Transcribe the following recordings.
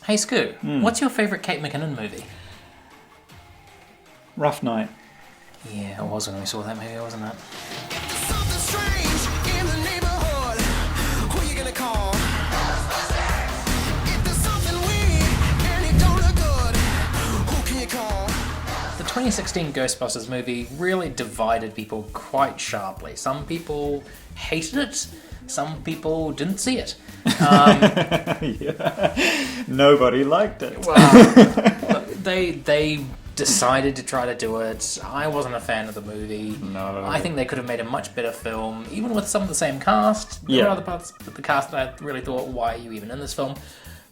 Hey Sku, what's your favourite Kate McKinnon movie? Rough Night. Yeah, it was when we saw that movie, wasn't it? Something strange in the neighborhood. Who you gonna call? If there's something weird and it don't look good, who can you call? The 2016 Ghostbusters movie really divided people quite sharply. Some people hated it, some people didn't see it. Yeah. Nobody liked it. Well, they decided to try to do it. I wasn't a fan of the movie. No. I think they could have made a much better film, even with some of the same cast. There were other parts of the cast that I really thought, why are you even in this film?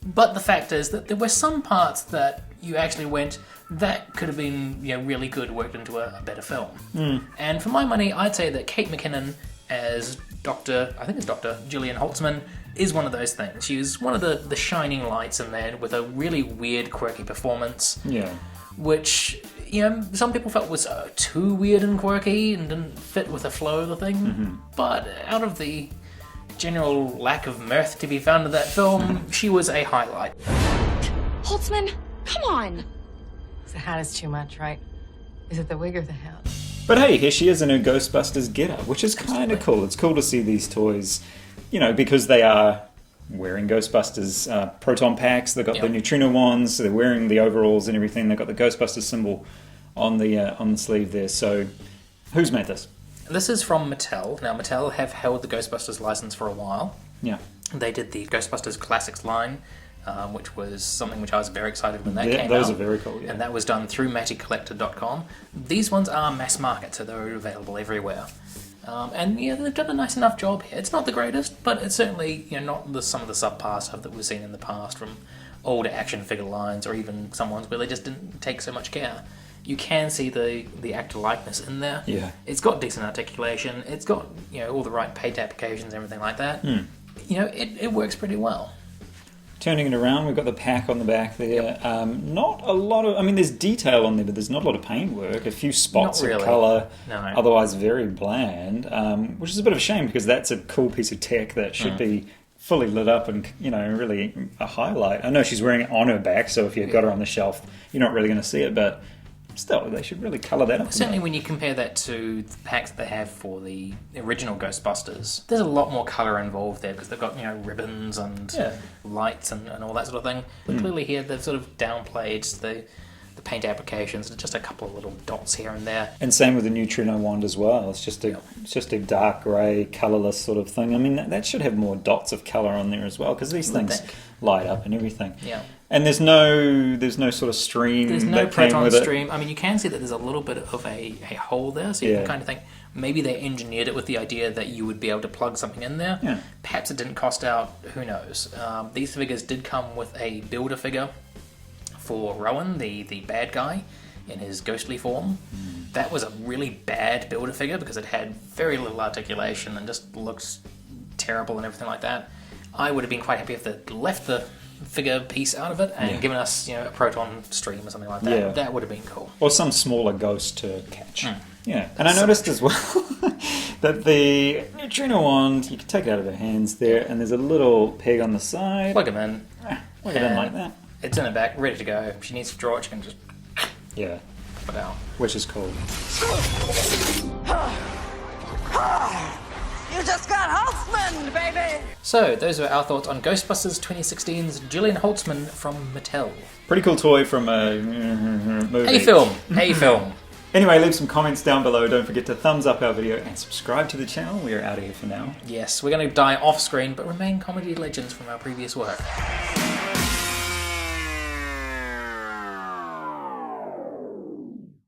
But the fact is that there were some parts that you actually went, that could have been really good, worked into a better film. And for my money, I'd say that Kate McKinnon as Dr. Jillian Holtzmann is one of those things. She was one of the shining lights in there with a really weird, quirky performance. Yeah. Which, some people felt was too weird and quirky and didn't fit with the flow of the thing. But out of the general lack of mirth to be found in that film, she was a highlight. Holtzmann, come on! The hat is too much, right? Is it the wig or the hat? But hey, here she is in her Ghostbusters getup, which is kind of cool. It's cool to see these toys, because they are wearing Ghostbusters proton packs. They've got the neutrino wands. They're wearing the overalls and everything. They've got the Ghostbusters symbol on the sleeve there. So, who's made this? This is from Mattel. Now, Mattel have held the Ghostbusters license for a while. Yeah. They did the Ghostbusters Classics line, which was something which I was very excited when that came out. Those are very cool, yeah. And that was done through MattyCollector.com. These ones are mass market, so they're available everywhere. And they've done a nice enough job here. It's not the greatest, but it's certainly not some of the subpar stuff that we've seen in the past from older action figure lines, or even some ones where they just didn't take so much care. You can see the actor likeness in there. Yeah. It's got decent articulation. It's got all the right paint applications, everything like that. It works pretty well. Turning it around, we've got the pack on the back there. Not a lot of... there's detail on there, but there's not a lot of paintwork. A few spots Not really. of colour. No. Otherwise very bland, which is a bit of a shame because that's a cool piece of tech that should be fully lit up and, really a highlight. I know she's wearing it on her back, so if you've got her on the shelf, you're not really going to see it, but... Still, they should really colour that up. Certainly when you compare that to the packs they have for the original Ghostbusters, there's a lot more colour involved there because they've got, ribbons and lights and all that sort of thing. But clearly here they've sort of downplayed the paint applications, just a couple of little dots here and there. And same with the neutrino wand as well. It's just a dark grey, colourless sort of thing. That should have more dots of colour on there as well because these things light up and everything. Yeah. And there's no sort of stream. There's no proton stream. You can see that there's a little bit of a hole there, so you can kind of think maybe they engineered it with the idea that you would be able to plug something in there. Yeah. Perhaps it didn't cost out, who knows. These figures did come with a builder figure for Rowan, the bad guy, in his ghostly form. That was a really bad builder figure because it had very little articulation and just looked terrible and everything like that. I would have been quite happy if they left the figure piece out of it and given us a proton stream or something like that. Yeah. That would have been cool. Or some smaller ghost to catch. Yeah. And I noticed as well that the neutrino wand, you can take it out of her hands there, and there's a little peg on the side. Plug him in. Plug it in like that. It's in the back, ready to go. If she needs to draw it, she can just put it out. Which is cool. You just got Holtzmann, baby! So, those are our thoughts on Ghostbusters 2016's Jillian Holtzmann from Mattel. Pretty cool toy from a movie. A film. Anyway, leave some comments down below. Don't forget to thumbs up our video and subscribe to the channel. We are out of here for now. Yes, we're going to die off screen, but remain comedy legends from our previous work.